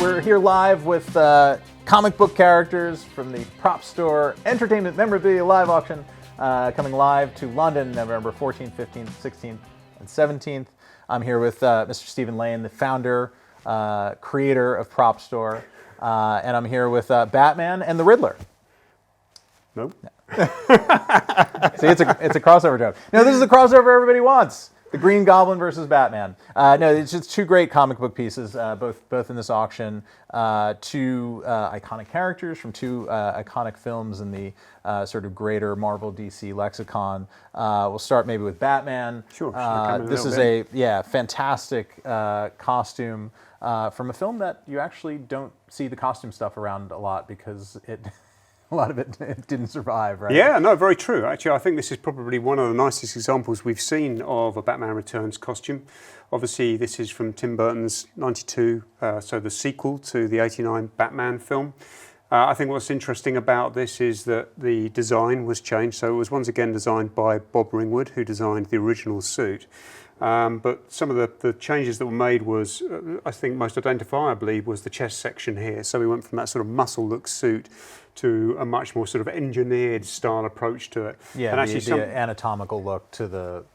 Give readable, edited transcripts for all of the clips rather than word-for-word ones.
We're here live with comic book characters from the Propstore Entertainment Memorabilia Live Auction, coming live to London November 14th, 15th, 16th, and 17th. I'm here with Mr. Stephen Lane, the founder, creator of Propstore, and I'm here with Batman and the Riddler. Nope. See, it's a crossover joke. No, this is the crossover everybody wants. The Green Goblin versus Batman. No, it's just two great comic book pieces, both in this auction. Two iconic characters from two iconic films in the sort of greater Marvel DC lexicon. We'll start maybe with Batman. Sure. This is a fantastic costume from a film that you actually don't see the costume stuff around a lot because a lot of it didn't survive, right? Yeah, no, very true. Actually, I think this is probably one of the nicest examples we've seen of a Batman Returns costume. Obviously, this is from Tim Burton's 92, so the sequel to the 89 Batman film. I think what's interesting about this is that the design was changed. So it was once again designed by Bob Ringwood, who designed the original suit. But some of the changes that were made was, I think most identifiably, was the chest section here. So we went from that sort of muscle look suit to a much more sort of engineered style approach to it. Yeah, and actually the anatomical look to the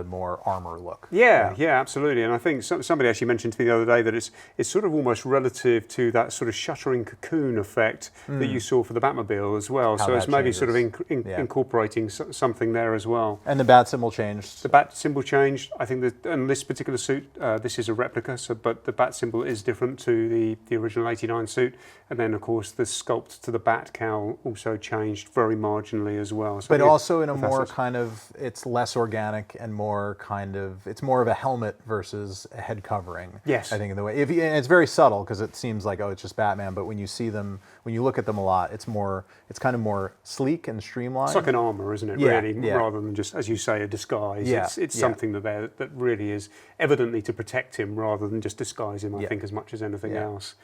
more armor look. Yeah, absolutely. And I think somebody actually mentioned to me the other day that it's sort of almost relative to that sort of shuttering cocoon effect that you saw for the Batmobile as well. How so it's maybe changes. sort of incorporating something there as well. And the bat symbol changed. The bat symbol changed. I think that in this particular suit, this is a replica, but the bat symbol is different to the original 89 suit. And then, of course, the sculpt to the bat cowl also changed very marginally as well. So but also in a more kind of, it's less organic and more kind of, it's more of a helmet versus a head covering. Yes. I think in the way, and it's very subtle because it seems like, oh, it's just Batman. But when you see them, when you look at them a lot, it's kind of more sleek and streamlined. It's like an armor, isn't it, really? Yeah. Rather than just, as you say, a disguise. Yeah. It's something that really is evidently to protect him rather than just disguise him, I think, as much as anything else.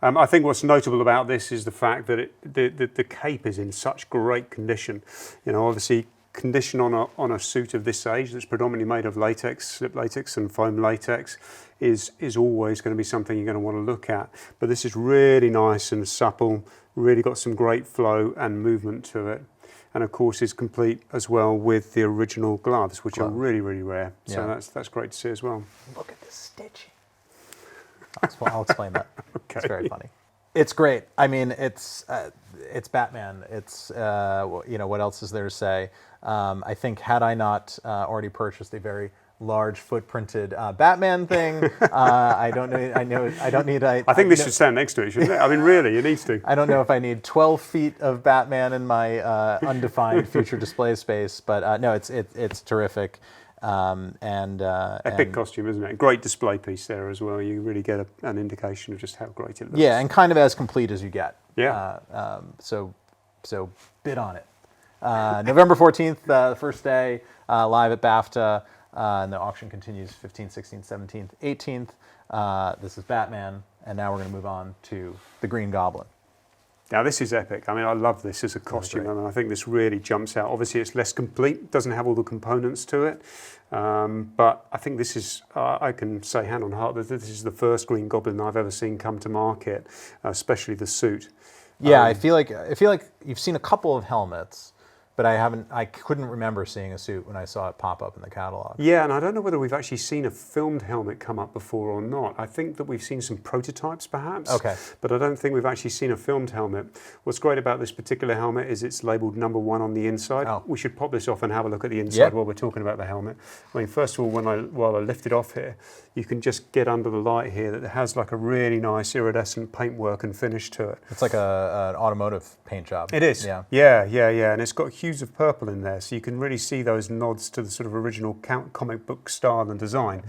I think what's notable about this is the fact that the cape is in such great condition. You know, obviously, condition on a suit of this age that's predominantly made of latex, slip latex and foam latex is always going to be something you're going to want to look at. But this is really nice and supple, really got some great flow and movement to it. And of course is complete as well with the original gloves, which are really, really rare. So that's great to see as well. Look at this stitching. I'll explain that. Okay. It's very funny. It's great. I mean, it's Batman. It's what else is there to say? I think had I not already purchased a very large footprinted Batman thing, I don't need. I think this should stand next to it, shouldn't it? I mean, really, it needs to. I don't know if I need 12 feet of Batman in my undefined future display space, but no, it's terrific. Epic costume, isn't it? Great display piece there as well. You really get an indication of just how great it looks. Yeah, and kind of as complete as you get. Yeah. So bid on it. November 14th, the first day, live at BAFTA, and the auction continues 15th, 16th, 17th, 18th. This is Batman, and now we're going to move on to the Green Goblin. Now this is epic. I mean, I love this as a costume. I mean, I think this really jumps out. Obviously, it's less complete, doesn't have all the components to it, but I think this is, I can say hand on heart that this is the first Green Goblin I've ever seen come to market, especially the suit. Yeah, I feel like you've seen a couple of helmets, but I couldn't remember seeing a suit when I saw it pop up in the catalog. Yeah, and I don't know whether we've actually seen a filmed helmet come up before or not. I think that we've seen some prototypes perhaps, but I don't think we've actually seen a filmed helmet. What's great about this particular helmet is it's labelled #1 on the inside. Oh. We should pop this off and have a look at the inside while we're talking about the helmet. I mean, first of all, while I lift it off here, you can just get under the light here that it has like a really nice iridescent paintwork and finish to it. It's like an automotive paint job. It is. Yeah, and it's got hues of purple in there, so you can really see those nods to the sort of original comic book style and design.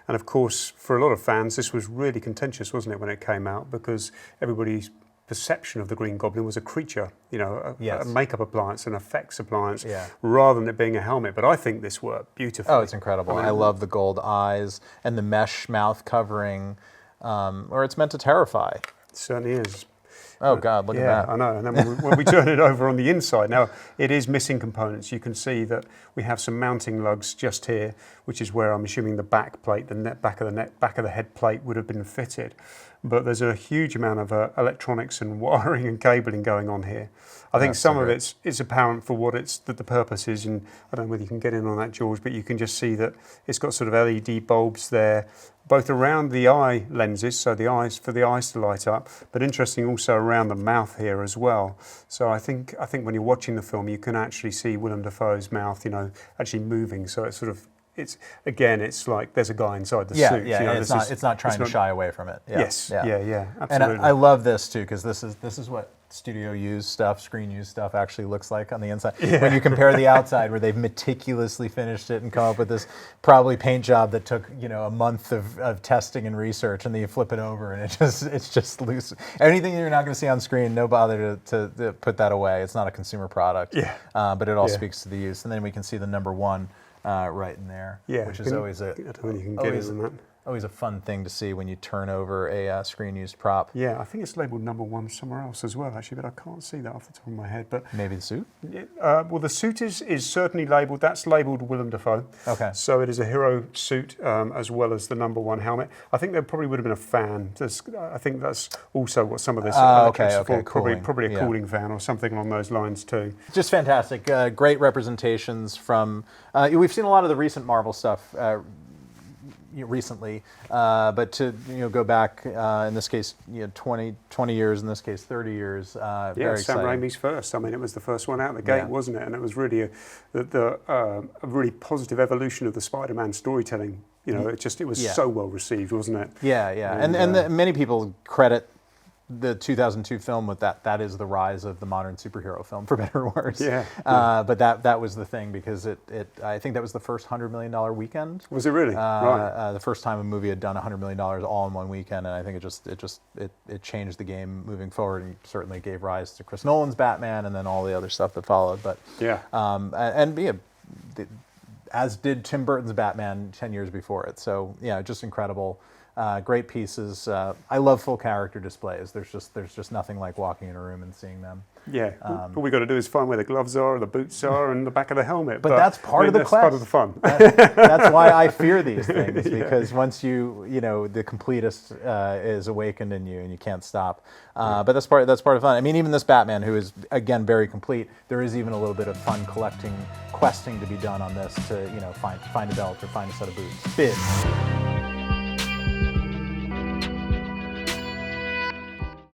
And of course, for a lot of fans, this was really contentious, wasn't it, when it came out, because everybody's perception of the Green Goblin was a creature, a makeup appliance, an effects appliance, rather than it being a helmet. But I think this worked beautifully. Oh, it's incredible. I love the gold eyes and the mesh mouth covering, or it's meant to terrify. It certainly is. Oh God, look at that. Yeah, I know. And then when we turn it over on the inside, now it is missing components. You can see that we have some mounting lugs just here, which is where I'm assuming the back plate, back of the head plate would have been fitted. But there's a huge amount of electronics and wiring and cabling going on here. I think some of it's apparent for what the purpose is, and I don't know whether you can get in on that, George, but you can just see that it's got sort of LED bulbs there, both around the eye lenses, so for the eyes to light up, but interesting also around the mouth here as well. So I think when you're watching the film, you can actually see Willem Dafoe's mouth, actually moving. So it's sort of it's like there's a guy inside the suit. Yeah, it's not trying to shy away from it. Yes, absolutely. And I love this too, because this is what studio used stuff, screen used stuff actually looks like on the inside. Yeah. When you compare the outside, where they've meticulously finished it and come up with this probably paint job that took a month of testing and research, and then you flip it over and it's just loose. Anything you're not going to see on screen, no bother to put that away. It's not a consumer product. Yeah. But it all speaks to the use, and then we can see the number one right in there. Yeah. Which is always always a fun thing to see when you turn over a screen-used prop. Yeah, I think it's labelled number one somewhere else as well, actually, but I can't see that off the top of my head. But maybe the suit? Well, the suit is certainly labelled. That's labelled Willem Dafoe. Okay. So it is a hero suit as well as the number one helmet. I think there probably would have been a fan. I think that's also what some of this okay. Probably a cooling fan or something along those lines too. Just fantastic. Great representations from... we've seen a lot of the recent Marvel stuff recently, but to go back in this case 20 years, in this case 30 years, very Sam exciting. Raimi's first. I mean, it was the first one out the gate, wasn't it? And it was really a really positive evolution of the Spider-Man storytelling. It was so well received, wasn't it? Yeah. And many people credit the 2002 film with that is the rise of the modern superhero film, for better or worse. Yeah. But that was the thing, because I think that was the first $100 million weekend. Was it really? Right. The first time a movie had done $100 million all in one weekend, and I think it changed the game moving forward, and certainly gave rise to Chris Nolan's Batman and then all the other stuff that followed. But as did Tim Burton's Batman 10 years before it. So just incredible. Great pieces. I love full character displays. There's just nothing like walking in a room and seeing them. Yeah. All we got to do is find where the gloves are, the boots are, and the back of the helmet. But that's part of the quest. Part of the fun. That's why I fear these things, because once the completist is awakened in you and you can't stop. But that's part of fun. I mean, even this Batman, who is again very complete, there is even a little bit of fun questing to be done on this to find a belt or find a set of boots. Bid.